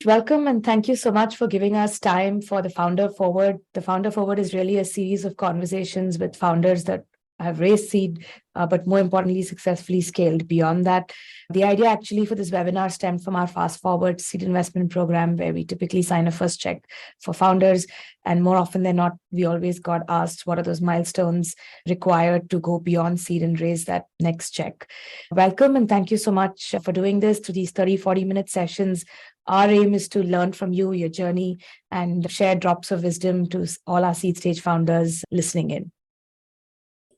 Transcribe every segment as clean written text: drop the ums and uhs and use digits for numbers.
Welcome and thank you so much for giving us time for the Founder Forward. The Founder Forward is really a series of conversations with founders that have raised seed, but more importantly, successfully scaled beyond that. The idea actually for this webinar stemmed from our Fast Forward seed investment program, where we typically sign a first check for founders. And more often than not, we always got asked what are those milestones required to go beyond seed and raise that next check. Welcome and thank you so much for doing this through these 30-40-minute sessions. Our aim is to learn from you, your journey, and share drops of wisdom to all our seed stage founders listening in.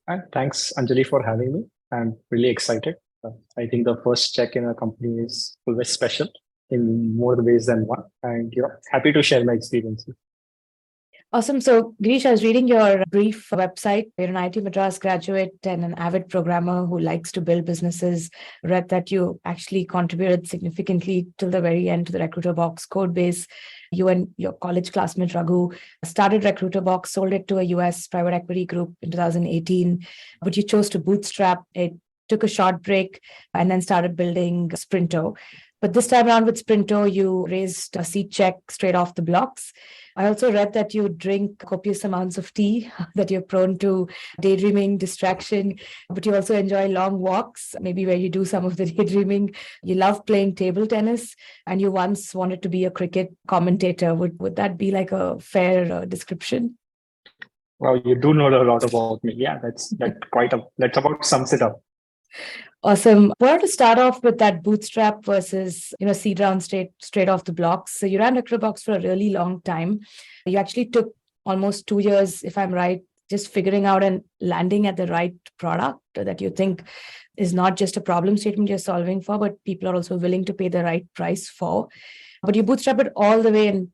And thanks, Anjali, for having me. I'm really excited. I think the first check in a company is always special in more ways than one. And happy to share my experiences. Awesome. So, Girish, I was reading your brief website. You're an IIT Madras graduate and an avid programmer who likes to build businesses. Read that you actually contributed significantly till the very end to the Recruiter-Box code base. You and your college classmate Raghu started Recruiter-Box, sold it to a US private equity group in 2018, but you chose to bootstrap it, took a short break, and then started building Sprinto. But this time around with Sprinto, you raised a seed check straight off the blocks. I also read that you drink copious amounts of tea, that you're prone to daydreaming, distraction, but you also enjoy long walks, maybe where you do some of the daydreaming. You love playing table tennis, and you once wanted to be a cricket commentator. Would that be like a fair description? Well, you do know a lot about me. Yeah, that's about sums it up. Awesome. Where to start off with that bootstrap versus seed round straight off the blocks. So you ran Recruiter-Box for a really long time. You actually took almost 2 years, if I'm right, just figuring out and landing at the right product that you think is not just a problem statement you're solving for, but people are also willing to pay the right price for. But you bootstrap it all the way and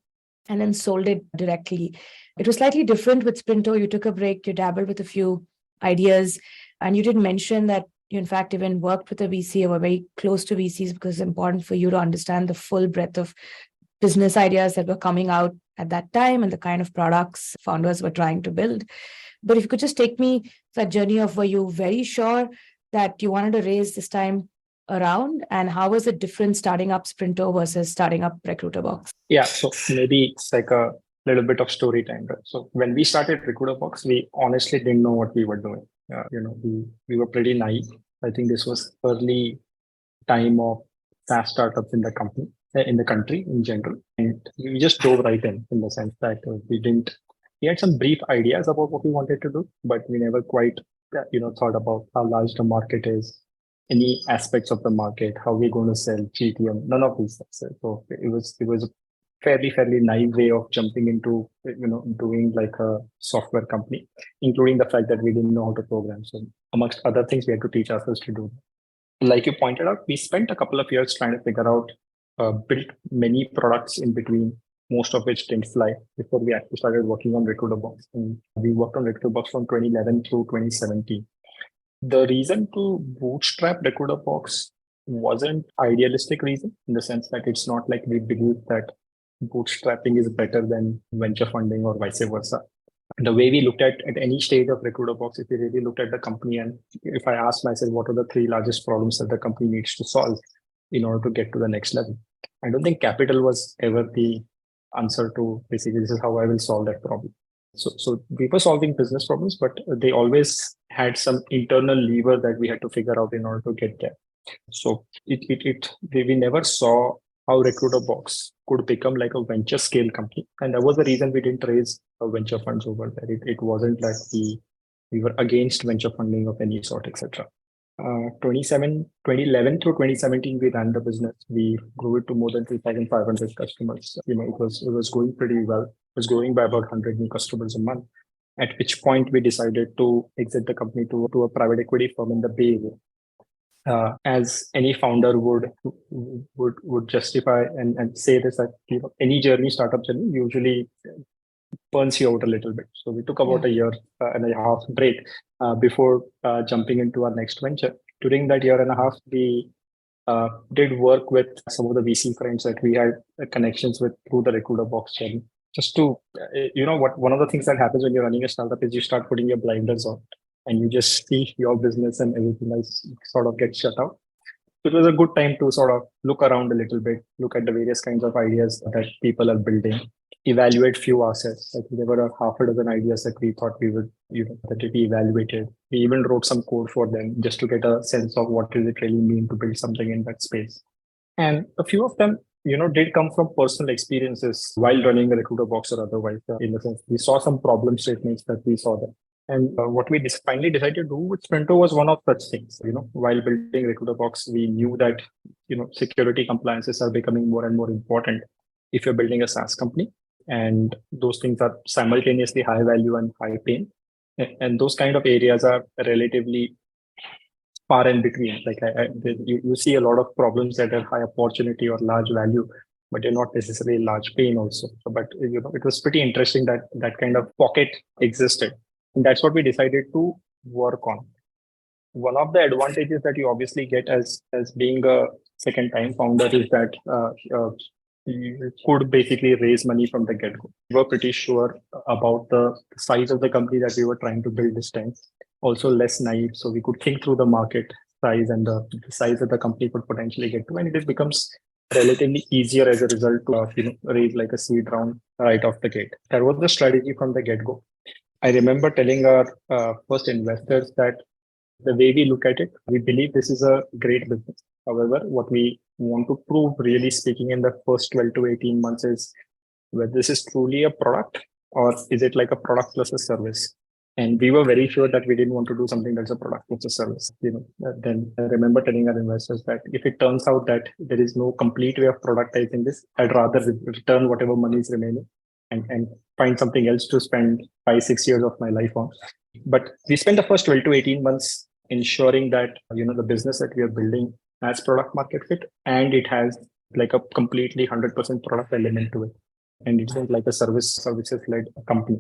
then sold it directly. It was slightly different with Sprinto. You took a break, you dabbled with a few ideas, and you did mention that you, in fact, even worked with a VC or were very close to VCs because it's important for you to understand the full breadth of business ideas that were coming out at that time and the kind of products founders were trying to build. But if you could just take me that journey of, were you very sure that you wanted to raise this time around, and how was it different starting up Sprinto versus starting up Recruiter-Box? Yeah, so maybe it's like a little bit of story time. Right? So when we started Recruiter-Box, we honestly didn't know what we were doing. We were pretty naive. I think this was early time of SaaS startups in the country in general, and we just dove right in the sense that we had some brief ideas about what we wanted to do, but we never quite thought about how large the market is, any aspects of the market, how we're going to sell GTM, none of these things. So it was a fairly naive way of jumping into doing like a software company, including the fact that we didn't know how to program. So amongst other things, we had to teach ourselves to do. Like you pointed out, we spent a couple of years trying to figure out, built many products in between, most of which didn't fly before we actually started working on Recruiter-Box. And we worked on Recruiter-Box from 2011 through 2017. The reason to bootstrap Recruiter-Box wasn't idealistic reason, in the sense that it's not like we believe that bootstrapping is better than venture funding or vice versa. The way we looked at any stage of Recruiter-Box, if we really looked at the company, and if I asked myself what are the 3 largest problems that the company needs to solve in order to get to the next level, I don't think capital was ever the answer to basically this is how I will solve that problem. So we were solving business problems, but they always had some internal lever that we had to figure out in order to get there. So we never saw how Recruiter-Box could become like a venture scale company. And that was the reason we didn't raise venture funds over there. It wasn't like we were against venture funding of any sort, etc. 2011 through 2017, we ran the business. We grew it to more than 3,500 customers. It was going pretty well. It was growing by about 100 new customers a month. At which point we decided to exit the company to a private equity firm in the Bay Area. As any founder would justify and say this, that any startup journey usually burns you out a little bit. So we took about a year and a half break before jumping into our next venture. During that year and a half, we did work with some of the VC friends that we had connections with through the Recruiter-Box journey. Just to, one of the things that happens when you're running a startup is you start putting your blinders on and you just see your business and everything else sort of gets shut out. it was a good time to sort of look around a little bit, look at the various kinds of ideas that people are building, evaluate few assets. I think there were a half a dozen ideas that we thought we would, that we evaluated. We even wrote some code for them just to get a sense of what does it really mean to build something in that space. And a few of them, did come from personal experiences while running a recruiter box or otherwise. In the sense, we saw some problem statements that we saw there. And what we finally decided to do with Sprinto was one of such things. While building recruiter box, we knew that security compliances are becoming more and more important if you're building a SaaS company, and those things are simultaneously high value and high pain. And those kind of areas are relatively far in between. Like you see a lot of problems that are high opportunity or large value, but they're not necessarily large pain also. But it was pretty interesting that that kind of pocket existed, and that's what we decided to work on. One of the advantages that you obviously get as being a second time founder is that you could basically raise money from the get-go. We were pretty sure about the size of the company that we were trying to build this time. Also less naive, so we could think through the market size and the size that the company could potentially get to, and it becomes relatively easier as a result to raise like a seed round right off the gate. That was the strategy from the get-go. I remember telling our first investors that the way we look at it, we believe this is a great business. However, what we want to prove, really speaking, in the first 12 to 18 months is whether this is truly a product or is it like a product plus a service. And we were very sure that we didn't want to do something that's a product plus a service. Then I remember telling our investors that if it turns out that there is no complete way of productizing this, I'd rather return whatever money is remaining and find something else to spend 5-6 years of my life on. But we spent the first 12 to 18 months ensuring that the business that we are building has product market fit, and it has like a completely 100% product element to it, and it's not like a services led company.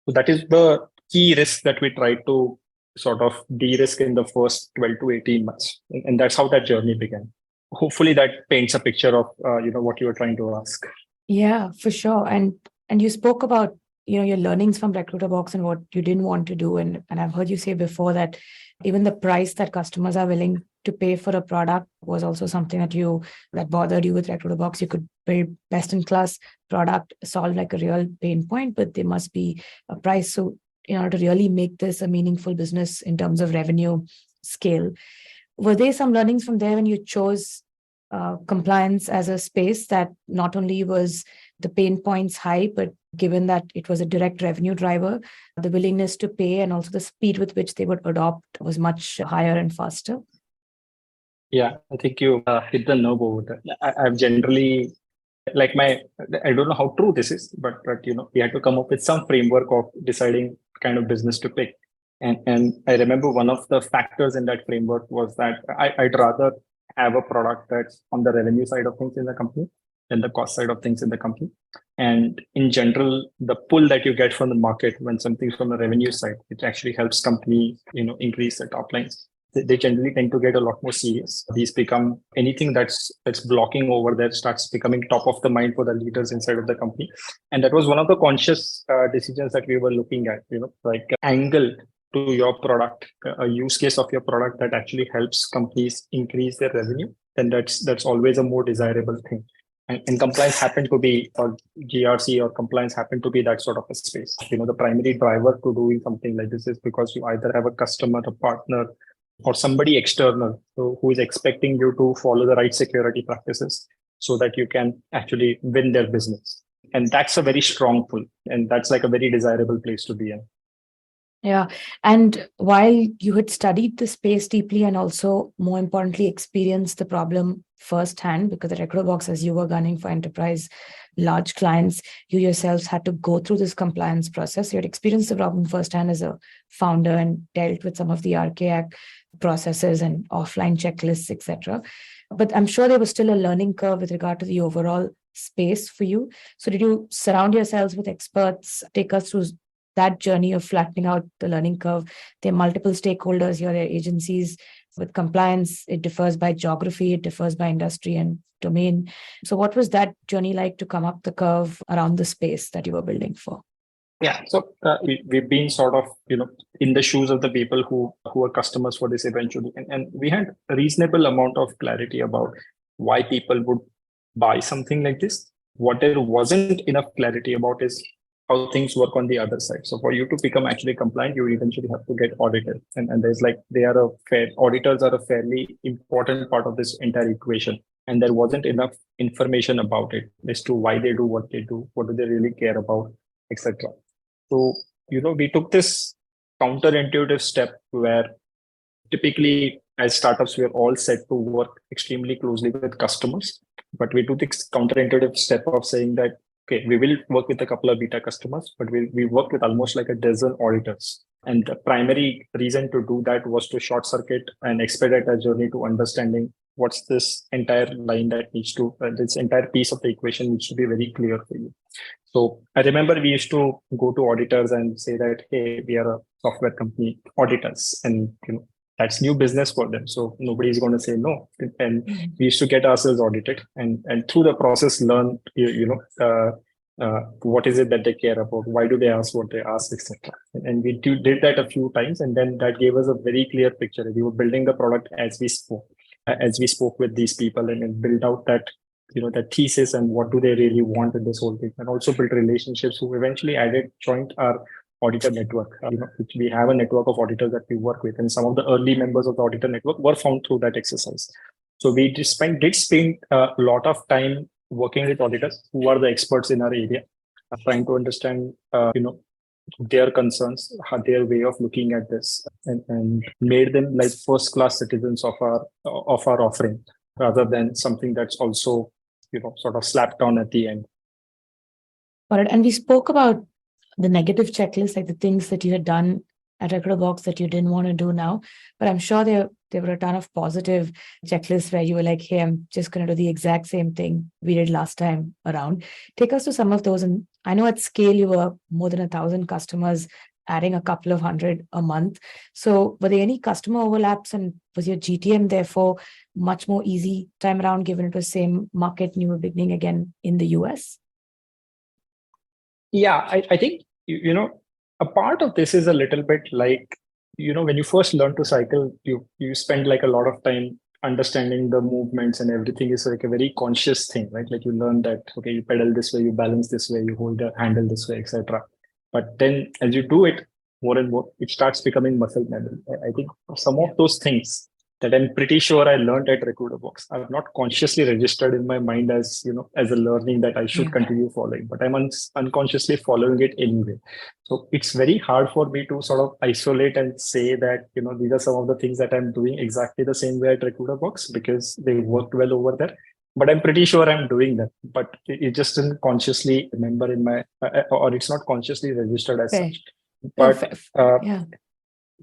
So that is the key risk that we try to sort of de-risk in the first 12 to 18 months, and that's how that journey began. Hopefully that paints a picture of what you were trying to ask. Yeah, for sure. And you spoke about your learnings from Recruiter Box and what you didn't want to do. And I've heard you say before that even the price that customers are willing to pay for a product was also something that bothered you with Recruiter Box. You could build best in class product, solve like a real pain point, but there must be a price. So in order to really make this a meaningful business in terms of revenue scale, were there some learnings from there when you chose compliance as a space that not only was the pain points high, but given that it was a direct revenue driver, the willingness to pay and also the speed with which they would adopt was much higher and faster? Yeah, I think you hit the nerve over there. I've generally, I don't know how true this is, but we had to come up with some framework of deciding kind of business to pick. And I remember one of the factors in that framework was that I'd rather have a product that's on the revenue side of things in the company than the cost side of things in the company. And in general, the pull that you get from the market when something's from the revenue side, it actually helps companies, increase their top lines. They generally tend to get a lot more serious. These become anything that's blocking over there starts becoming top of the mind for the leaders inside of the company. And that was one of the conscious decisions that we were looking at, angle to your product, a use case of your product that actually helps companies increase their revenue, then that's always a more desirable thing. And compliance happened to be, or GRC or compliance happened to be that sort of a space. The primary driver to doing something like this is because you either have a customer, a partner, or somebody external who is expecting you to follow the right security practices so that you can actually win their business. And that's a very strong pull. And that's like a very desirable place to be in. Yeah. And while you had studied the space deeply and also, more importantly, experienced the problem firsthand, because at Recruiter Box, as you were gunning for enterprise large clients, you yourselves had to go through this compliance process. You had experienced the problem firsthand as a founder and dealt with some of the archaic processes and offline checklists, etc. But I'm sure there was still a learning curve with regard to the overall space for you. So did you surround yourselves with experts? Take us through that journey of flattening out the learning curve. There are multiple stakeholders here, there are agencies. With compliance, it differs by geography, it differs by industry and domain. So what was that journey like to come up the curve around the space that you were building for? Yeah, so we've been sort of, in the shoes of the people who are customers for this eventually, and we had a reasonable amount of clarity about why people would buy something like this. What there wasn't enough clarity about is how things work on the other side. So for you to become actually compliant, you eventually have to get audited, and there's like auditors are a fairly important part of this entire equation, and there wasn't enough information about it as to why they do what they do, what do they really care about, etc. So, we took this counterintuitive step where typically as startups, we are all set to work extremely closely with customers. But we do this counterintuitive step of saying that, okay, we will work with a couple of beta customers, but we work with almost like a dozen auditors. And the primary reason to do that was to short circuit and expedite our journey to understanding what's this entire line that this entire piece of the equation needs to be very clear for you. So I remember we used to go to auditors and say that, hey, we are a software company, auditors, and that's new business for them. So nobody's going to say no. And we used to get ourselves audited, and through the process learn, what is it that they care about, why do they ask what they ask, etc. And we did that a few times, and then that gave us a very clear picture. We were building the product as we spoke with these people, and build out that that thesis and what do they really want in this whole thing, and also build relationships who eventually joined our auditor network. Which we have a network of auditors that we work with, and some of the early members of the auditor network were found through that exercise. So we did spend a lot of time working with auditors who are the experts in our area, trying to understand their concerns, their way of looking at this, and made them like first class citizens of our offering, rather than something that's also sort of slapped on at the end. Got it. And we spoke about the negative checklist, like the things that you had done at Recruiterbox that you didn't want to do now. But I'm sure there were a ton of positive checklists where you were like, hey, I'm just going to do the exact same thing we did last time around. Take us to some of those. And I know at scale, you were more than 1,000 customers, adding a couple of hundred a month. So were there any customer overlaps, and was your GTM therefore much more easy time around, given it was same market and you were beginning again in the US? Yeah, I think, a part of this is a little bit like, when you first learn to cycle, you spend like a lot of time understanding the movements, and everything is like a very conscious thing, right? Like you learn that, okay, you pedal this way, you balance this way, you hold the handle this way, etc. But then as you do it more and more, it starts becoming muscle memory. I think some of those things that I'm pretty sure I learned at Recruiterbox are not consciously registered in my mind as as a learning that I should continue following, but I'm unconsciously following it anyway. So it's very hard for me to sort of isolate and say that these are some of the things that I'm doing exactly the same way at Recruiterbox because they worked well over there. But I'm pretty sure I'm doing that, but it just didn't consciously remember in my or it's not consciously registered as such. But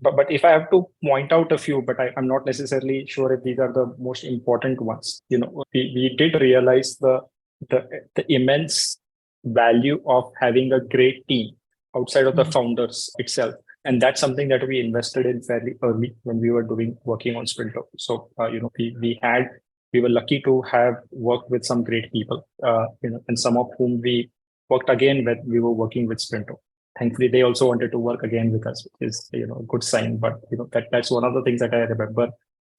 But if I have to point out a few, but I'm not necessarily sure if these are the most important ones. We did realize the immense value of having a great team outside of the founders itself, and that's something that we invested in fairly early when we were working on Sprinto. So we were lucky to have worked with some great people, and some of whom we worked again when we were working with Sprinto. Thankfully, they also wanted to work again with us, which is a good sign. But that's one of the things that I remember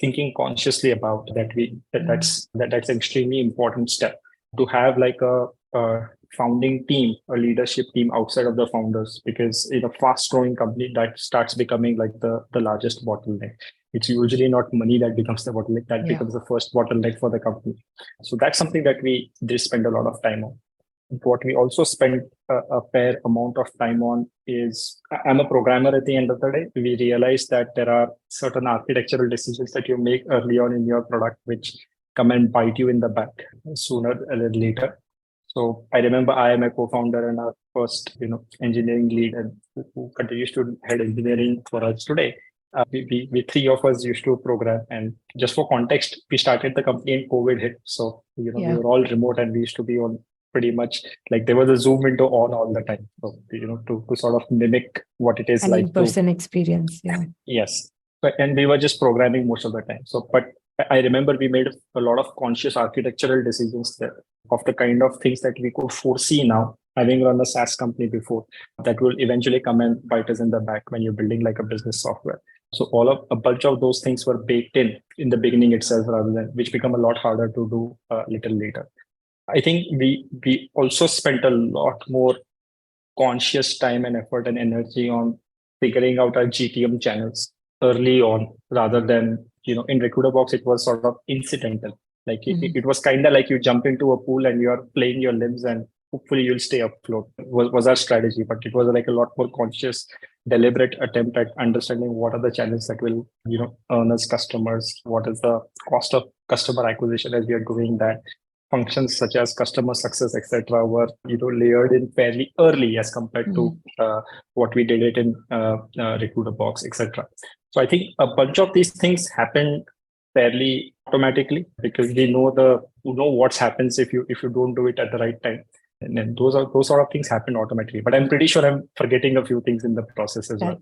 thinking consciously about. That's an extremely important step to have like a founding team, a leadership team outside of the founders, because in a fast-growing company that starts becoming like the largest bottleneck. It's usually not money that becomes the bottleneck; that becomes the first bottleneck for the company. So that's something that we did spend a lot of time on. What we also spend a fair amount of time on is, I'm a programmer at the end of the day. We realize that there are certain architectural decisions that you make early on in your product, which come and bite you in the back sooner or later. So I remember I am a co-founder and our first, engineering lead, and who continues to head engineering for us today. We three of us used to program, and just for context, we started the company and COVID hit. So, we were all remote, and we used to be on pretty much like there was a Zoom window on all the time. So, to sort of mimic what it is an like. An in-person experience. Yeah. Yes. And we were just programming most of the time. So, but I remember we made a lot of conscious architectural decisions there. of the kind of things that we could foresee now, having run a SaaS company before, that will eventually come and bite us in the back when you're building like a business software. So a bunch of those things were baked in the beginning itself, rather than which become a lot harder to do a little later. I think we also spent a lot more conscious time and effort and energy on figuring out our GTM channels early on, rather than, in Recruiterbox, it was sort of incidental. Like it was kind of like you jump into a pool and you're playing your limbs and hopefully you'll stay afloat was our strategy. But it was like a lot more conscious, deliberate attempt at understanding what are the channels that will, earn us customers, what is the cost of customer acquisition as we are doing that. Functions such as customer success, etc., were layered in fairly early as compared to what we did it in Recruiterbox, etc. So I think a bunch of these things happen fairly automatically, because we know what happens if you don't do it at the right time, and then those sort of things happen automatically. But I'm pretty sure I'm forgetting a few things in the process as well.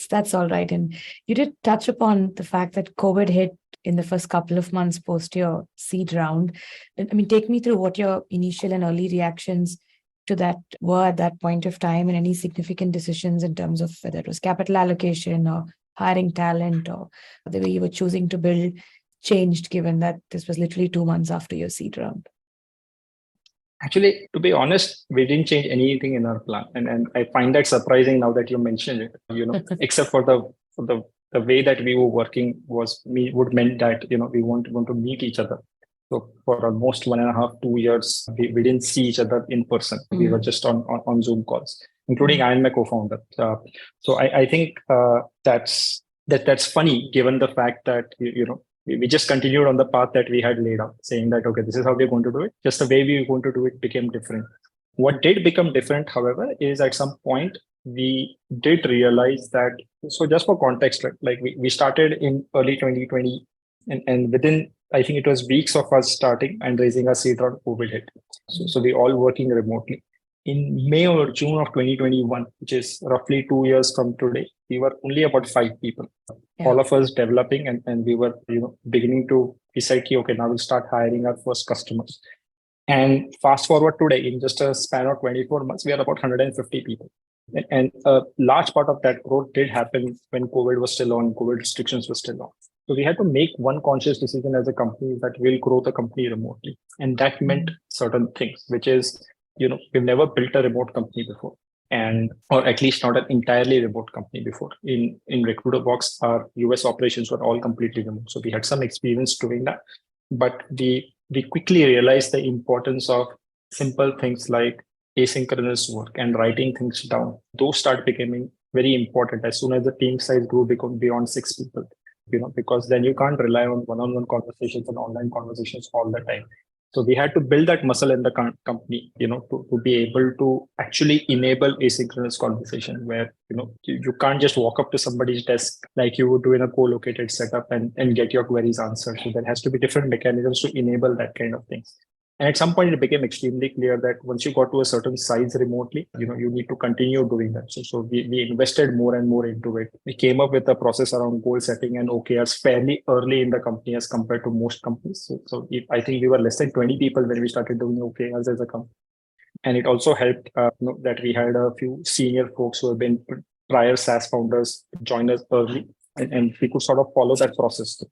That's all right. And you did touch upon the fact that COVID hit in the first couple of months post your seed round. I mean, take me through what your initial and early reactions to that were at that point of time, and any significant decisions in terms of whether it was capital allocation or hiring talent or the way you were choosing to build changed, given that this was literally 2 months after your seed round. Actually, to be honest, we didn't change anything in our plan. And I find that surprising now that you mentioned it, except for the way that we were working would meant that, we want to meet each other. So for almost 1.5, 2 years, we didn't see each other in person. We were just on Zoom calls, including I and my co-founder. So I think that's funny, given the fact that, we just continued on the path that we had laid out, saying that, okay, this is how we're going to do it. Just the way we were going to do it became different. What did become different, however, is at some point we did realize that, so just for context, like we started in early 2020, and within, I think it was weeks of us starting and raising our seed round, COVID hit. So we all working remotely. In May or June of 2021, which is roughly 2 years from today, we were only about 5 people. Yeah. All of us developing, and we were, beginning to decide, okay, now we'll start hiring our first customers. And fast forward today, in just a span of 24 months, we are about 150 people. And a large part of that growth did happen when COVID was still on, COVID restrictions were still on. So we had to make one conscious decision as a company that we'll grow the company remotely. And that meant certain things, which is, we've never built a remote company before, or at least not an entirely remote company before. In Recruiterbox, our US operations were all completely remote. So we had some experience doing that, but we quickly realized the importance of simple things like asynchronous work and writing things down. Those start becoming very important as soon as the team size grew beyond 6 people, because then you can't rely on one-on-one conversations and online conversations all the time. So we had to build that muscle in the company, to be able to actually enable asynchronous conversation where, you can't just walk up to somebody's desk like you would do in a co-located setup and get your queries answered. So there has to be different mechanisms to enable that kind of things. And at some point, it became extremely clear that once you got to a certain size remotely, you need to continue doing that. So we invested more and more into it. We came up with a process around goal setting and OKRs fairly early in the company as compared to most companies. So I think we were less than 20 people when we started doing OKRs as a company. And it also helped that we had a few senior folks who have been prior SaaS founders join us early, and we could sort of follow that process.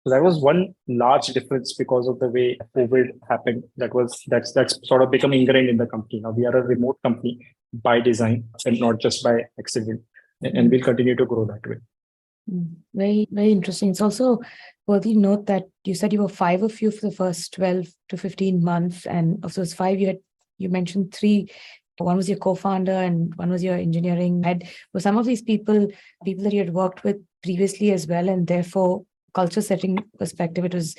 So that was one large difference because of the way COVID happened. That's sort of become ingrained in the company. Now we are a remote company by design and not just by accident, and we'll continue to grow that way. Very, very interesting. It's also worthy to note that you said you were 5 of you for the first 12 to 15 months, and of those 5, you mentioned 3. One was your co-founder and one was your engineering head. Were some of these people that you had worked with previously as well, and therefore culture setting perspective, it was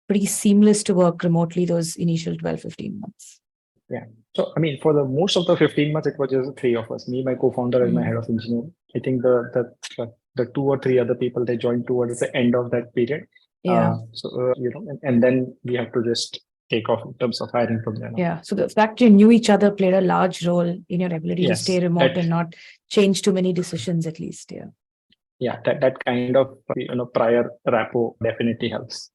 pretty seamless to work remotely those initial 12, 15 months? Yeah. So, I mean, for the most of the 15 months, it was just 3 of us, me, my co-founder, and my head of engineering. I think the 2 or 3 other people, they joined towards the end of that period. Yeah. And then we have to just take off in terms of hiring from there. Yeah. So the fact you knew each other played a large role in your ability to stay remote and not change too many decisions, at least. Yeah. Yeah, that kind of prior rapport definitely helps.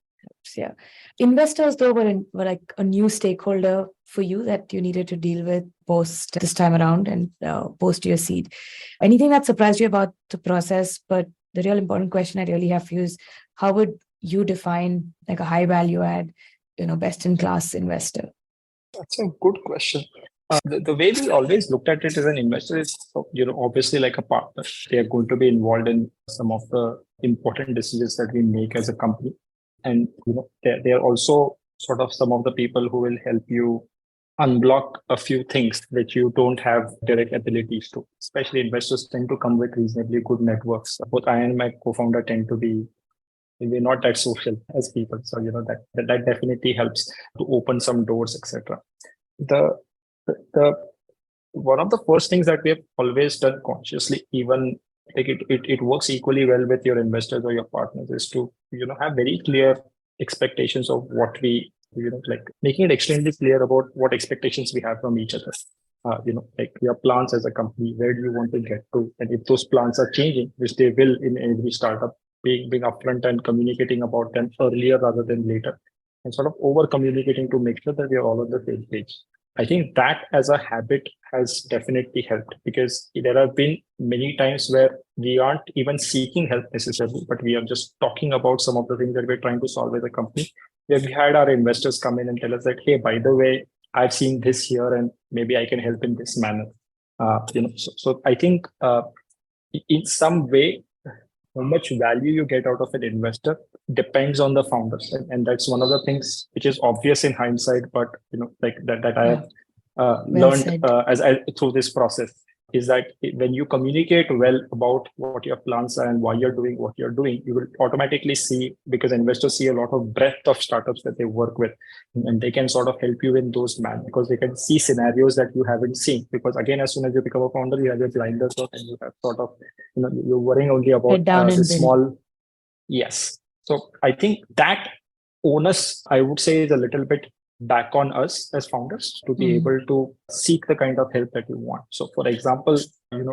Yeah. Investors, though, were like a new stakeholder for you that you needed to deal with post this time around and post your seed. Anything that surprised you about the process? But the real important question I really have for you is, how would you define like a high value add, best in class investor? That's a good question. The way we always looked at it as an investor is, obviously like a partner. They are going to be involved in some of the important decisions that we make as a company. And, they are also sort of some of the people who will help you unblock a few things that you don't have direct abilities to. Especially investors tend to come with reasonably good networks. Both I and my co-founder tend to be we're not that social as people. So, that definitely helps to open some doors, etc. The one of the first things that we have always done consciously, even like it works equally well with your investors or your partners, is to, have very clear expectations of what we, like making it extremely clear about what expectations we have from each other. Like your plans as a company, where do you want to get to? And if those plans are changing, which they will in every startup, being upfront and communicating about them earlier rather than later, and sort of over communicating to make sure that we are all on the same page. I think that as a habit has definitely helped, because there have been many times where we aren't even seeking help necessarily, but we are just talking about some of the things that we're trying to solve as a company. Where we had our investors come in and tell us that, hey, by the way, I've seen this here and maybe I can help in this manner. So I think in some way, how much value you get out of an investor depends on the founders, and that's one of the things which is obvious in hindsight, but like that I have learned as I through this process, is that when you communicate well about what your plans are and why you're doing what you're doing, you will automatically see, because investors see a lot of breadth of startups that they work with, and they can sort of help you in those man, because they can see scenarios that you haven't seen. Because again, as soon as you become a founder, you have your blinders up and you have sort of, you're worrying only about the small. Yes. So I think that onus, I would say, is a little bit back on us as founders to be able to seek the kind of help that you want. So for example,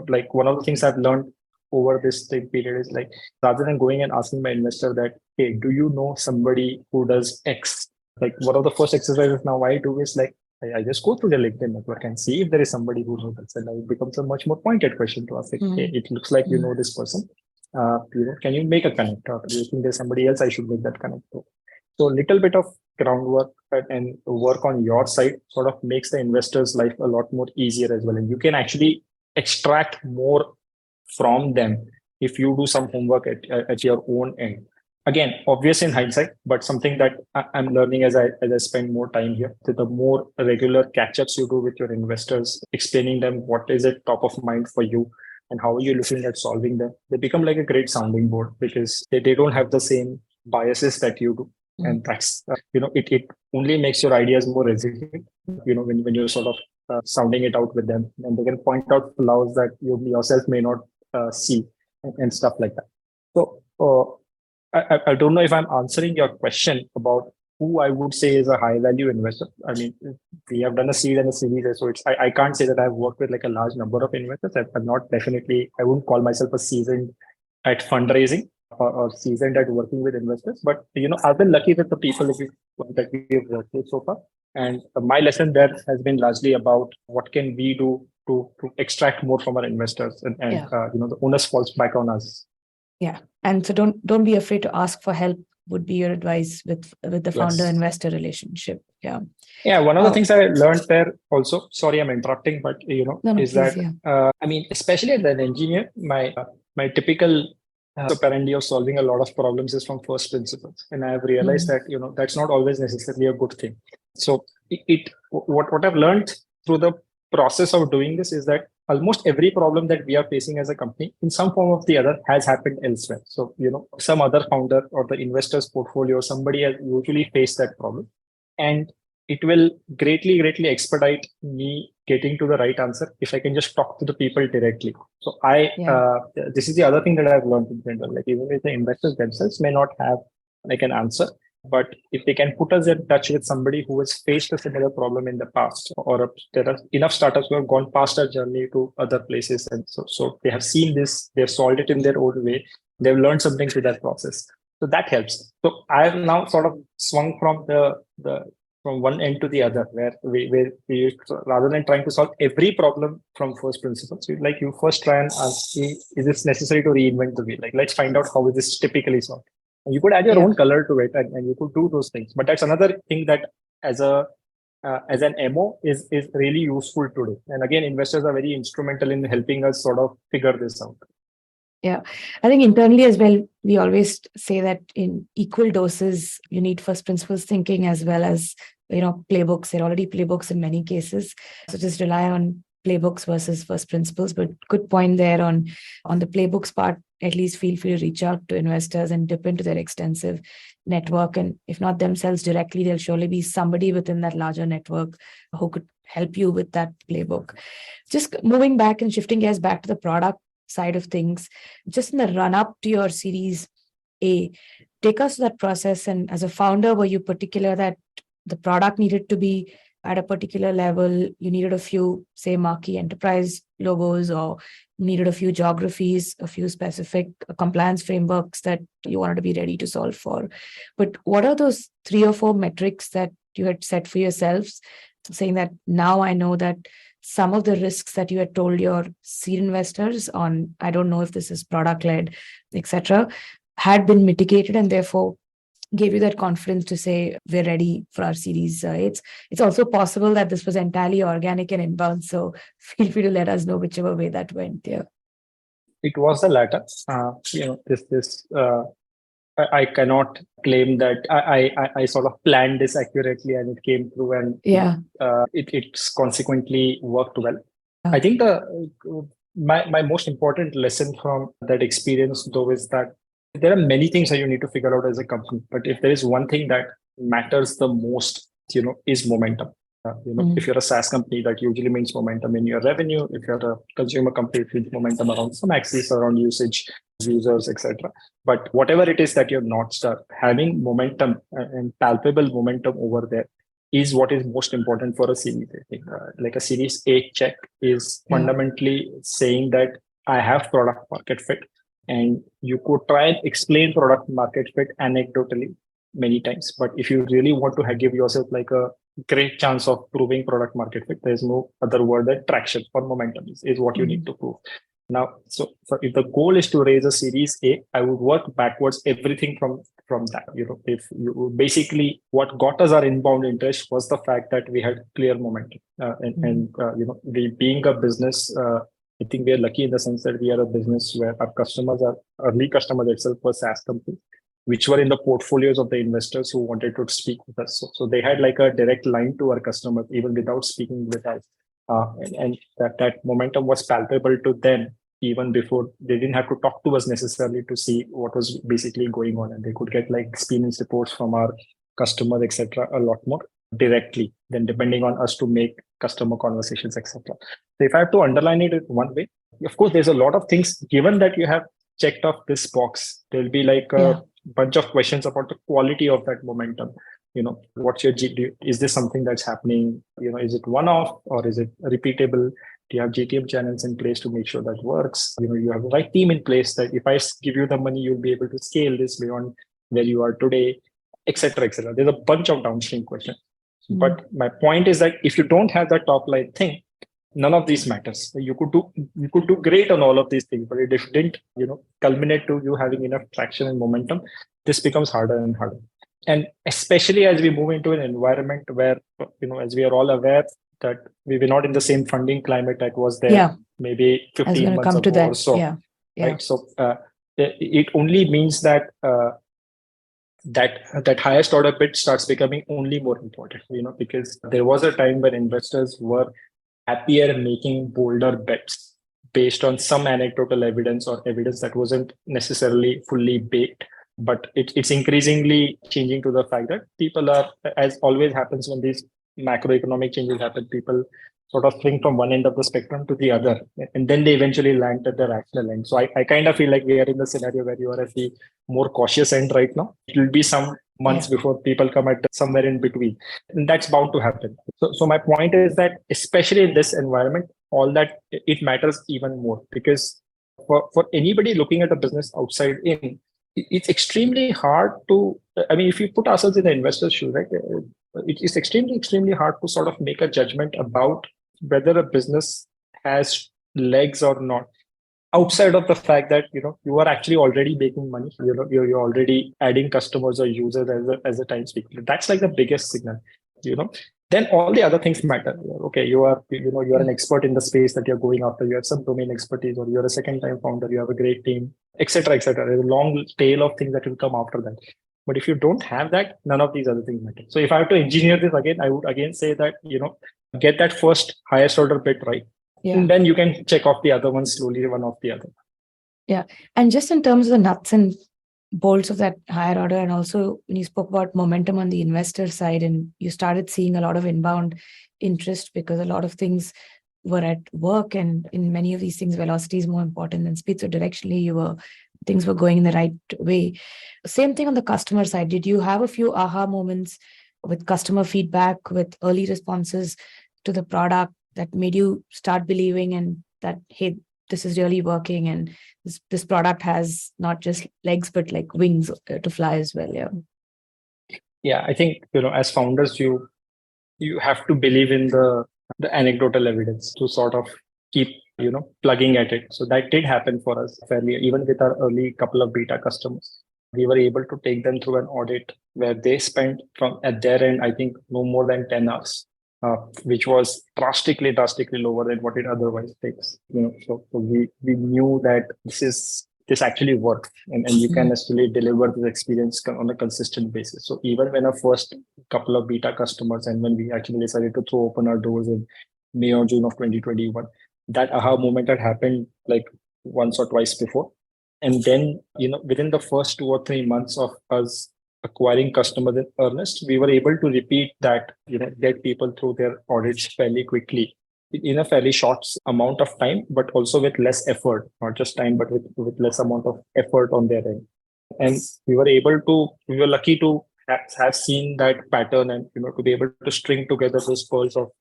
like one of the things I've learned over this time period is, like, rather than going and asking my investor that, hey, do you know somebody who does X? Like one of the first exercises now I do is like, I just go through the LinkedIn network and see if there is somebody who knows this. And it becomes a much more pointed question to ask. Like, hey, it looks like you know this person. Can you make a connect? Or do you think there's somebody else I should make that connect to? So a little bit of groundwork and work on your side sort of makes the investor's life a lot more easier as well. And you can actually extract more from them if you do some homework at your own end. Again, obvious in hindsight, but something that I'm learning as I spend more time here. So the more regular catch-ups you do with your investors, explaining them what is it top of mind for you and how are you looking at solving them, they become like a great sounding board, because they don't have the same biases that you do. And that's, it only makes your ideas more resilient, when you're sort of sounding it out with them, and they can point out flaws that you yourself may not see and stuff like that. So I don't know if I'm answering your question about who I would say is a high value investor. I mean, we have done a seed and a series, so I can't say that I've worked with like a large number of investors. I'm not definitely, I wouldn't call myself a seasoned at fundraising or seasoned at working with investors, but I've been lucky with the people that we've worked with so far. And my lesson there has been largely about what can we do to extract more from our investors, and the onus falls back on us. Yeah. And so don't be afraid to ask for help, would be your advice with the founder investor relationship. Yeah. Yeah. One of the things I learned there also, sorry, I'm interrupting, but I mean, especially as an engineer, my typical operandi of solving a lot of problems is from first principles. And I have realized that, that's not always necessarily a good thing. So what I've learned through the process of doing this is that almost every problem that we are facing as a company in some form or the other has happened elsewhere. So, some other founder or the investor's portfolio, somebody has usually faced that problem, and it will greatly expedite me getting to the right answer if I can just talk to the people directly. So this is the other thing that I've learned in general. Like, even if the investors themselves may not have like an answer, but if they can put us in touch with somebody who has faced a similar problem in the past, or there are enough startups who have gone past our journey to other places, and so they have seen this, they've solved it in their own way, they've learned something through that process. So that helps. So I have now sort of swung from the from one end to the other, where we rather than trying to solve every problem from first principles, you first try and ask, is this necessary to reinvent the wheel? Like, let's find out how is this typically solved. And you could add your own color to it, and you could do those things. But that's another thing that as an MO is really useful today. And again, investors are very instrumental in helping us sort of figure this out. Yeah, I think internally as well, we always say that in equal doses, you need first principles thinking as well as, playbooks. There are already playbooks in many cases. So just rely on playbooks versus first principles. But good point there on the playbooks part. At least feel free to reach out to investors and dip into their extensive network. And if not themselves directly, there'll surely be somebody within that larger network who could help you with that playbook. Just moving back and shifting gears back to the product side of things, just in the run up to your Series A, take us to that process. And as a founder, were you particular that the product needed to be at a particular level? You needed a few, say, marquee enterprise logos, or needed a few geographies, a few specific compliance frameworks that you wanted to be ready to solve for? But what are those 3 or 4 metrics that you had set for yourselves, saying that now I know that some of the risks that you had told your seed investors on, I don't know if this is product led, etc., had been mitigated, and therefore gave you that confidence to say we're ready for our Series. It's also possible that this was entirely organic and inbound. So feel free to let us know whichever way that went. Yeah, it was the latter. I cannot claim that I sort of planned this accurately and it came through, and it's consequently worked well. I think my most important lesson from that experience, though, is that there are many things that you need to figure out as a company. But if there is one thing that matters the most, is momentum. If you're a SaaS company, that usually means momentum in your revenue. If you're a consumer company, it means momentum around some axis, around usage, users, etc. But whatever it is that you're North Star, having momentum and palpable momentum over there is what is most important for a series. I think like a Series A check is fundamentally saying that I have product market fit, and you could try and explain product market fit anecdotally many times. But if you really want to give yourself like a great chance of proving product market fit, there's no other word than traction or momentum is what you need to prove. Now, so if the goal is to raise a Series A, I would work backwards everything from that. If you basically what got us our inbound interest was the fact that we had clear momentum, we being a business. I think we are lucky in the sense that we are a business where our customers are early customers itself were SaaS companies, which were in the portfolios of the investors who wanted to speak with us. So they had like a direct line to our customers even without speaking with us. And that momentum was palpable to them even before. They didn't have to talk to us necessarily to see what was basically going on. And they could get like experience reports from our customers, etc., a lot more directly than depending on us to make customer conversations, etc. So if I have to underline it in one way, of course, there's a lot of things. Given that you have checked off this box, there'll be like a bunch of questions about the quality of that momentum. What's your is this something that's happening? Is it one-off or is it repeatable? Do you have GTM channels in place to make sure that works? You have the right team in place that if I give you the money, you'll be able to scale this beyond where you are today, etc., etc. There's a bunch of downstream questions. But my point is that if you don't have that top line thing, none of these matters. You could do great on all of these things, but if it didn't, culminate to you having enough traction and momentum, this becomes harder and harder. And especially as we move into an environment where, as we are all aware that we were not in the same funding climate that was there maybe 15 months ago or so. Right? So it only means that that highest order bid starts becoming only more important, because there was a time when investors were happier making bolder bets based on some anecdotal evidence or evidence that wasn't necessarily fully baked. But it's increasingly changing to the fact that people are, as always happens when these macroeconomic changes happen, people sort of swing from one end of the spectrum to the other, and then they eventually land at the rational end. So I kind of feel like we are in the scenario where you are at the more cautious end right now. It will be some months before people come at somewhere in between, and that's bound to happen. So my point is that especially in this environment, all that it matters even more, because for anybody looking at a business outside in, it's extremely hard to, I mean, if you put ourselves in the investor's shoe, right, it is extremely hard to sort of make a judgment about whether a business has legs or not, outside of the fact that you are actually already making money. You're already adding customers or users as a time speaker. That's like the biggest signal. you know then all the other things matter. Okay, you are an expert in the space that you're going after. You have some domain expertise, or you're a second time founder. You have a great team, etc., etc. There's a long tail of things that will come after that. But if you don't have that, none of these other things matter. So if I have to engineer this again, I would again say that get that first highest order bit right. Yeah. And then you can check off the other ones slowly, one off the other. Yeah. And just in terms of the nuts and bolts of that higher order, and also when you spoke about momentum on the investor side, and you started seeing a lot of inbound interest because a lot of things were at work, and in many of these things, velocity is more important than speed. So directionally, things were going in the right way. Same thing on the customer side. Did you have a few aha moments with customer feedback, with early responses to the product that made you start believing and that, hey, this is really working, and this product has not just legs but like wings to fly as well? Yeah, I think as founders, you have to believe in the anecdotal evidence to sort of keep plugging at it. So that did happen for us fairly. Even with our early couple of beta customers, we were able to take them through an audit where they spent from at their end, I think, no more than 10 hours, which was drastically lower than what it otherwise takes. So we knew that this actually works, and you can actually deliver this experience on a consistent basis. So even when our first couple of beta customers, and when we actually decided to throw open our doors in May or June of 2021, that aha moment had happened like once or twice before. And then, within the first 2 or 3 months of us acquiring customers in earnest, we were able to repeat that, get people through their audits fairly quickly in a fairly short amount of time, but also with less effort, not just time, but with less amount of effort on their end. And we were lucky to have seen that pattern, and, to be able to string together those pearls of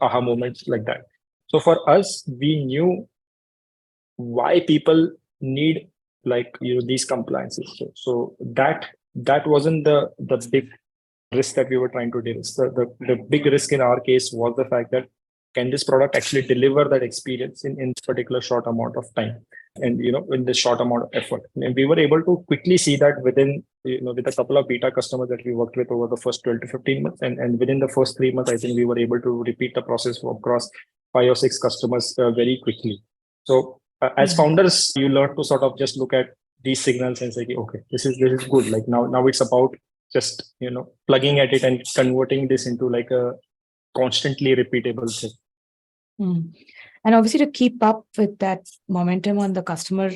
aha moments like that. So for us, we knew why people need these compliances. So that wasn't the big risk that we were trying to de-risk. The big risk in our case was the fact that, can this product actually deliver that experience in this particular short amount of time, and in this short amount of effort? And we were able to quickly see that within with a couple of beta customers that we worked with over the first 12 to 15 months, and within the first 3 months, I think we were able to repeat the process across 5 or 6 customers very quickly. So as founders, you learn to sort of just look at these signals and say, okay, this is good. Like now it's about just plugging at it and converting this into like a constantly repeatable thing. And obviously, to keep up with that momentum on the customer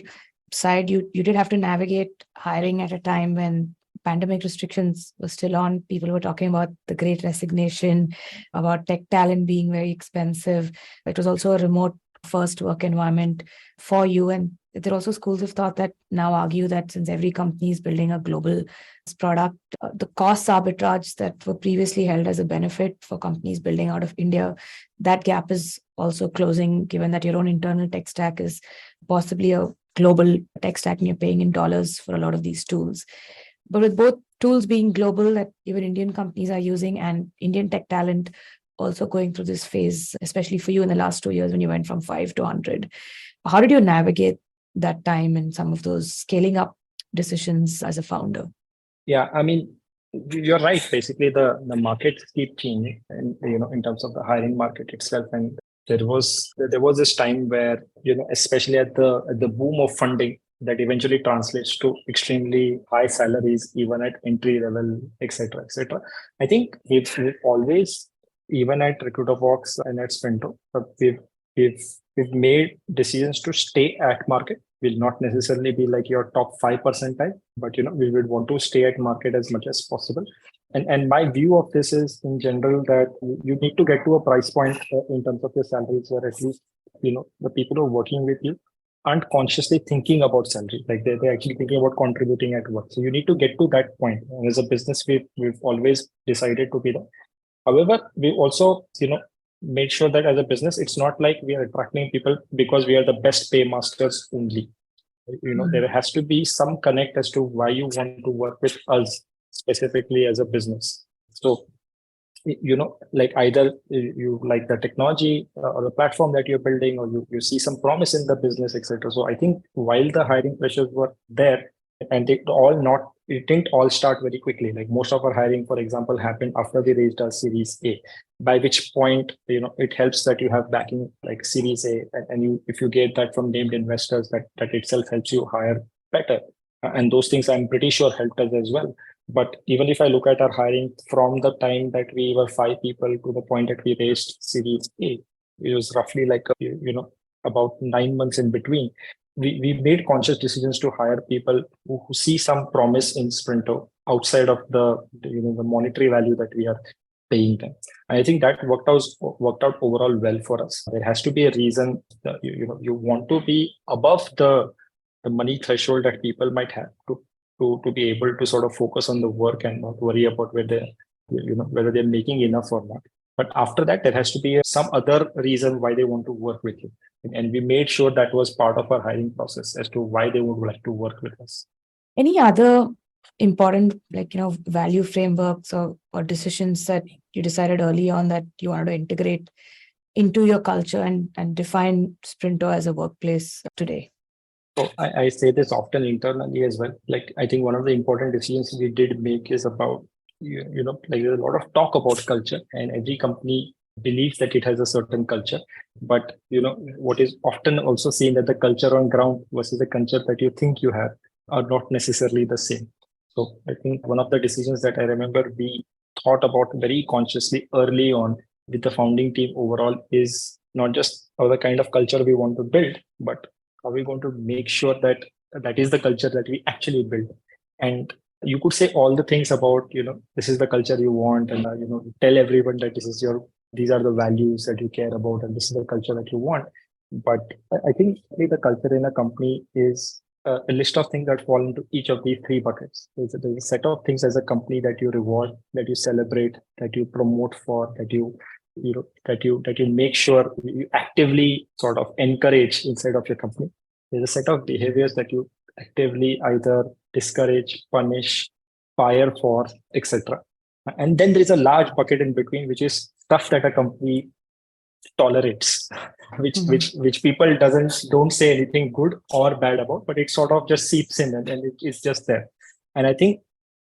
side, you did have to navigate hiring at a time when pandemic restrictions were still on. People were talking about the great resignation, about tech talent being very expensive. It was also a remote first work environment for you. And there are also schools of thought that now argue that since every company is building a global product, the cost arbitrage that were previously held as a benefit for companies building out of India, that gap is also closing, given that your own internal tech stack is possibly a global tech stack and you're paying in dollars for a lot of these tools. But with both tools being global that even Indian companies are using, and Indian tech talent also going through this phase, especially for you in the last 2 years when you went from 5 to 100, how did you navigate that time and some of those scaling up decisions as a founder? Yeah, I mean, you're right. Basically, the markets keep changing, and in terms of the hiring market itself. And there was this time where especially at the boom of funding, that eventually translates to extremely high salaries, even at entry level, etc., etc. I think we've always, even at Recruiterbox and at Sprinto, we've made decisions to stay at market. Will not necessarily be like your top 5 percentile, but we would want to stay at market as much as possible. And my view of this is, in general, that you need to get to a price point in terms of your salaries where at least the people who are working with you aren't consciously thinking about salary, like they're actually thinking about contributing at work. So you need to get to that point. And as a business, we've always decided to be there. However, we also made sure that as a business, it's not like we are attracting people because we are the best paymasters only. There has to be some connect as to why you want to work with us specifically as a business. So, like either you like the technology or the platform that you're building, or you see some promise in the business, etc. So I think while the hiring pressures were there, and it didn't all start very quickly. Like most of our hiring, for example, happened after we raised our Series A, by which point, it helps that you have backing like Series A, and if you get that from named investors, that itself helps you hire better. And those things I'm pretty sure helped us as well. But even if I look at our hiring from the time that we were 5 people to the point that we raised Series A, it was roughly like, about 9 months in between. We made conscious decisions to hire people who see some promise in Sprinto outside of the monetary value that we are paying them. And I think that worked out overall well for us. There has to be a reason that you want to be above the money threshold that people might have to be able to sort of focus on the work and not worry about whether they're making enough or not. But after that, there has to be some other reason why they want to work with you. And we made sure that was part of our hiring process as to why they would like to work with us. Any other important, value frameworks or decisions that you decided early on that you wanted to integrate into your culture and define Sprinto as a workplace today? So I say this often internally as well. Like, I think one of the important decisions we did make is about, like there's a lot of talk about culture, and every company believes that it has a certain culture. But, what is often also seen that the culture on ground versus the culture that you think you have are not necessarily the same. So I think one of the decisions that I remember we thought about very consciously early on with the founding team overall is not just the kind of culture we want to build, but are we going to make sure that that is the culture that we actually build? And you could say all the things about, this is the culture you want, and, tell everyone that these are the values that you care about, and this is the culture that you want. But I think the culture in a company is a list of things that fall into each of these three buckets. There's a set of things as a company that you reward, that you celebrate, that you promote for, that you make sure you actively sort of encourage inside of your company. There's a set of behaviors that you actively either discourage, punish, fire for, etc. And then there's a large bucket in between, which is stuff that a company tolerates, which people don't say anything good or bad about, but it sort of just seeps in and it's just there. And I think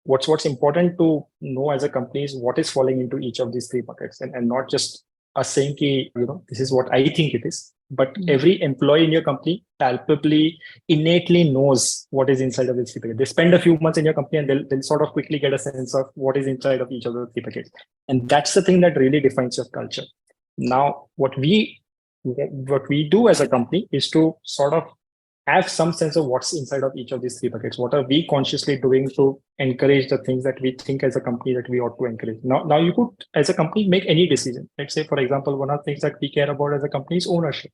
what's important to know as a company is what is falling into each of these three buckets, and not just us saying, this is what I think it is, but every employee in your company palpably, innately knows what is inside of this three buckets. They spend a few months in your company and they'll sort of quickly get a sense of what is inside of each of the three buckets. And that's the thing that really defines your culture. Now, what we do as a company is to sort of have some sense of what's inside of each of these three buckets. What are we consciously doing to encourage the things that we think as a company that we ought to encourage? Now you could, as a company, make any decision. Let's say, for example, one of the things that we care about as a company is ownership,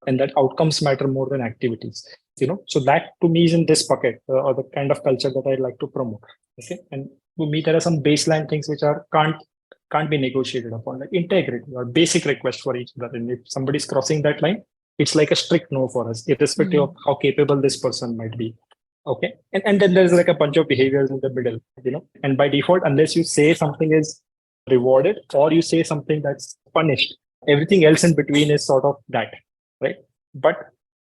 and that outcomes matter more than activities. So that to me is in this bucket, or the kind of culture that I'd like to promote. Okay, and to me there are some baseline things which can't be negotiated upon, like integrity or basic request for each other. And if somebody's crossing that line, it's like a strict no for us, irrespective of how capable this person might be. Okay. And then there's like a bunch of behaviors in the middle, and by default, unless you say something is rewarded or you say something that's punished, everything else in between is sort of that, right? But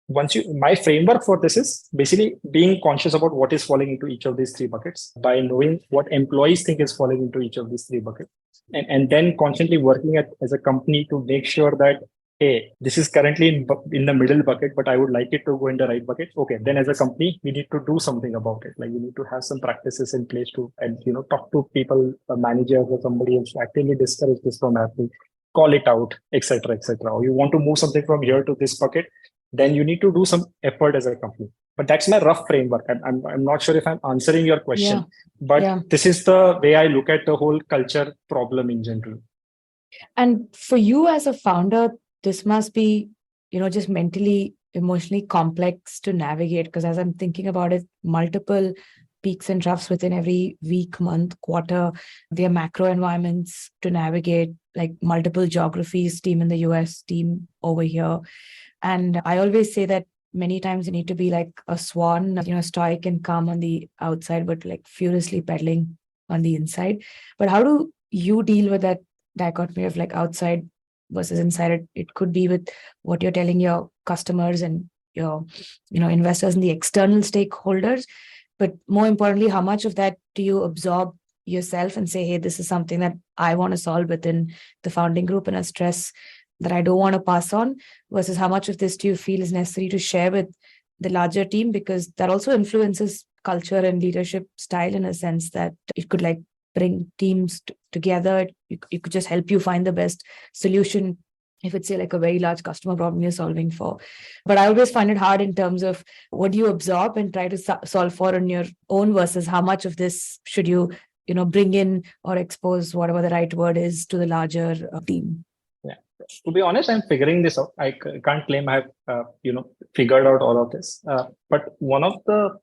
my framework for this is basically being conscious about what is falling into each of these three buckets by knowing what employees think is falling into each of these three buckets. And then constantly working as a company to make sure that, hey, this is currently in the middle bucket, but I would like it to go in the right bucket. Okay, then as a company, we need to do something about it. Like we need to have some practices in place and talk to people, managers or somebody else, actively discourage this from happening, call it out, etc., etc. Or you want to move something from here to this bucket, then you need to do some effort as a company. But that's my rough framework. I'm not sure if I'm answering your question, but this is the way I look at the whole culture problem in general. And for you as a founder, this must be, just mentally, emotionally complex to navigate, because as I'm thinking about it, multiple peaks and troughs within every week, month, quarter, their macro environments to navigate, like multiple geographies, team in the US, team over here. And I always say that many times you need to be like a swan, stoic and calm on the outside, but like furiously pedaling on the inside. But how do you deal with that dichotomy of like outside versus inside? It could be with what you're telling your customers and your, investors and the external stakeholders. But more importantly, how much of that do you absorb yourself and say, hey, this is something that I want to solve within the founding group and a stress that I don't want to pass on, versus how much of this do you feel is necessary to share with the larger team? Because that also influences culture and leadership style in a sense that it could like bring teams together. It could just help you find the best solution if it's say like a very large customer problem you're solving for. But I always find it hard in terms of what do you absorb and try to solve for on your own versus how much of this should you bring in or expose, whatever the right word is, to the larger team. Yeah, to be honest, I'm figuring this out. I can't claim I have figured out all of this, but one of the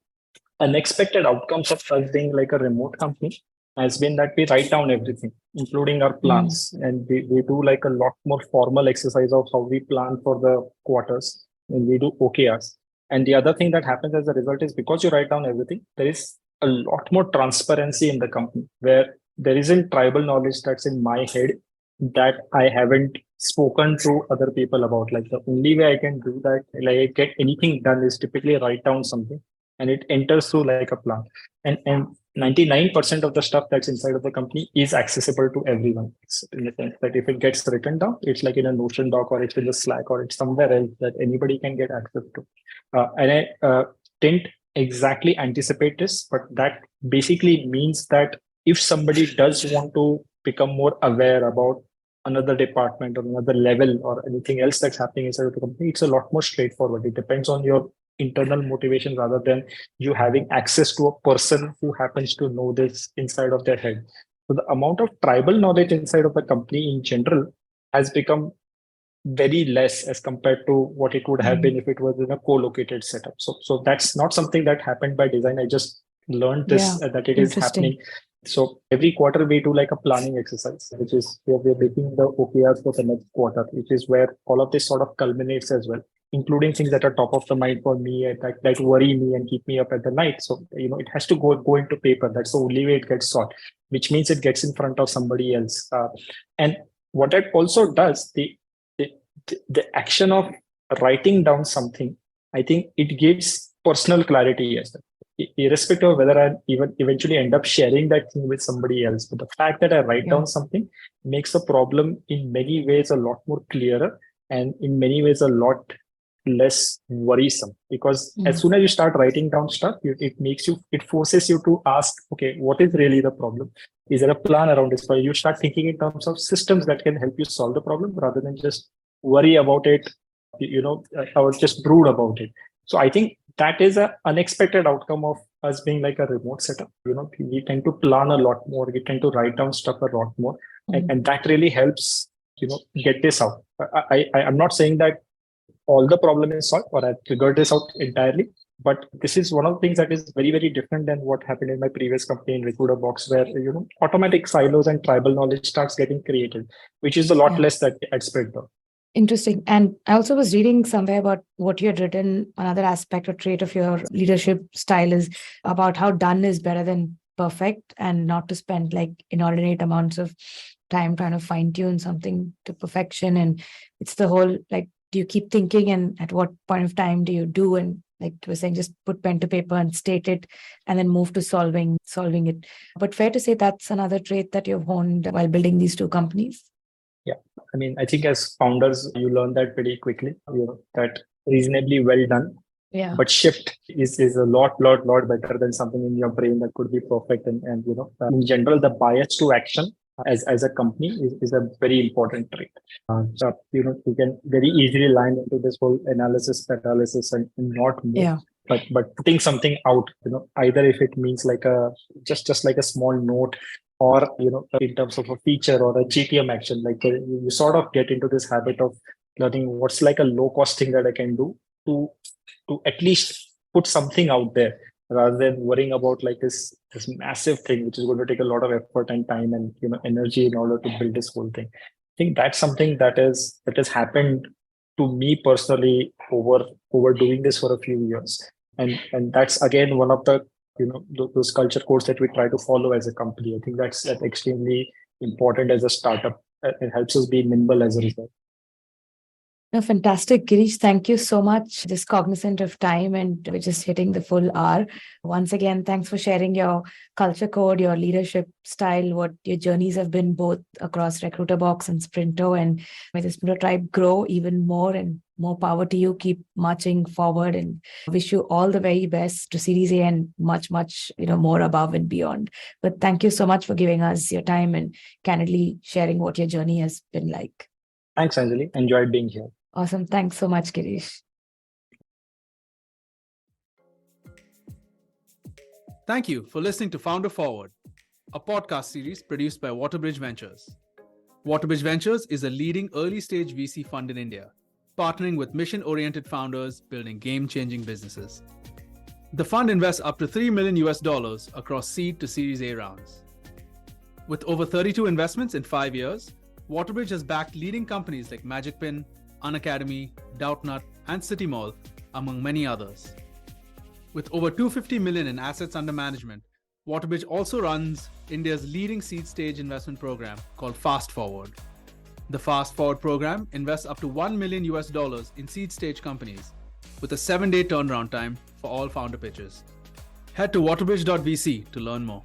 unexpected outcomes of us being like a remote company has been that we write down everything, including our plans. And we do like a lot more formal exercise of how we plan for the quarters, and we do OKRs. And the other thing that happens as a result is because you write down everything, there is a lot more transparency in the company where there isn't tribal knowledge that's in my head that I haven't spoken to other people about. Like the only way I can do that, like get anything done, is typically write down something and it enters through like a plan. And 99% of the stuff that's inside of the company is accessible to everyone. It's in the sense that if it gets written down, it's like in a Notion doc or it's in the Slack or it's somewhere else that anybody can get access to. And I didn't exactly anticipate this, but that basically means that if somebody does want to become more aware about another department or another level or anything else that's happening inside of the company, it's a lot more straightforward. It depends on your internal motivation rather than you having access to a person who happens to know this inside of their head. So the amount of tribal knowledge inside of the company in general has become very less as compared to what it would have been if it was in a co-located setup. So that's not something that happened by design. I just learned this that it is happening. So every quarter we do like a planning exercise, which is where we're making the OKRs for the next quarter, which is where all of this sort of culminates as well, including things that are top of the mind for me and that worry me and keep me up at the night. So, it has to go into paper. That's the only way it gets sought, which means it gets in front of somebody else. And what it also does, the action of writing down something, I think it gives personal clarity as well, irrespective of whether I even eventually end up sharing that thing with somebody else. But the fact that I write down something makes the problem in many ways a lot more clearer and in many ways a lot less worrisome, because as soon as you start writing down stuff, it forces you to ask, okay, what is really the problem? Is there a plan around this? You start thinking in terms of systems that can help you solve the problem rather than just worry about it, or just brood about it. So I think that is an unexpected outcome of us being like a remote setup. We tend to plan a lot more. We tend to write down stuff a lot more, and that really helps, get this out. I'm not saying that all the problem is solved or I've figured this out entirely, but this is one of the things that is very, very different than what happened in my previous company in Recruiterbox, where automatic silos and tribal knowledge starts getting created, which is a lot less that at Sprinto. Interesting. And I also was reading somewhere about what you had written. Another aspect or trait of your leadership style is about how done is better than perfect, and not to spend like inordinate amounts of time trying to fine tune something to perfection. And it's the whole, like, do you keep thinking, and at what point of time do you do? And like you were saying, just put pen to paper and state it and then move to solving it. But fair to say that's another trait that you've honed while building these two companies. Yeah. I mean, I think as founders, you learn that pretty quickly, that reasonably well done. Yeah. But shift is a lot better than something in your brain that could be perfect. And in general, the bias to action as a company is a very important trait. So, you can very easily land into this whole analysis, paralysis and not move. Yeah. But putting something out, either if it means like just like a small note, or in terms of a feature or a GTM action, like you sort of get into this habit of learning what's like a low cost thing that I can do to at least put something out there, rather than worrying about like this massive thing which is going to take a lot of effort and time and energy in order to build this whole thing. I think that's something that has happened to me personally overdoing this for a few years. And that's again one of the those culture codes that we try to follow as a company. I think that's extremely important as a startup. It helps us be nimble as a result. No, fantastic, Girish. Thank you so much. Just cognizant of time, and we're just hitting the full hour. Once again, thanks for sharing your culture code, your leadership style, what your journeys have been both across Recruiterbox and Sprinto, and may the Sprinto tribe grow even more, and more power to you. Keep marching forward, and wish you all the very best to Series A and much, much, more above and beyond. But thank you so much for giving us your time and candidly sharing what your journey has been like. Thanks, Anjali. Enjoyed being here. Awesome. Thanks so much, Girish. Thank you for listening to Founder Foreward, a podcast series produced by WaterBridge Ventures. WaterBridge Ventures is a leading early-stage VC fund in India, partnering with mission-oriented founders building game-changing businesses. The fund invests up to $3 million across seed to Series A rounds. With over 32 investments in 5 years, WaterBridge has backed leading companies like MagicPin, Unacademy, Doubtnut, and City Mall, among many others. With over 250 million in assets under management, WaterBridge also runs India's leading seed stage investment program called Fast Forward. The Fast Forward program invests up to $1 million in seed stage companies, with a 7-day turnaround time for all founder pitches. Head to waterbridge.vc to learn more.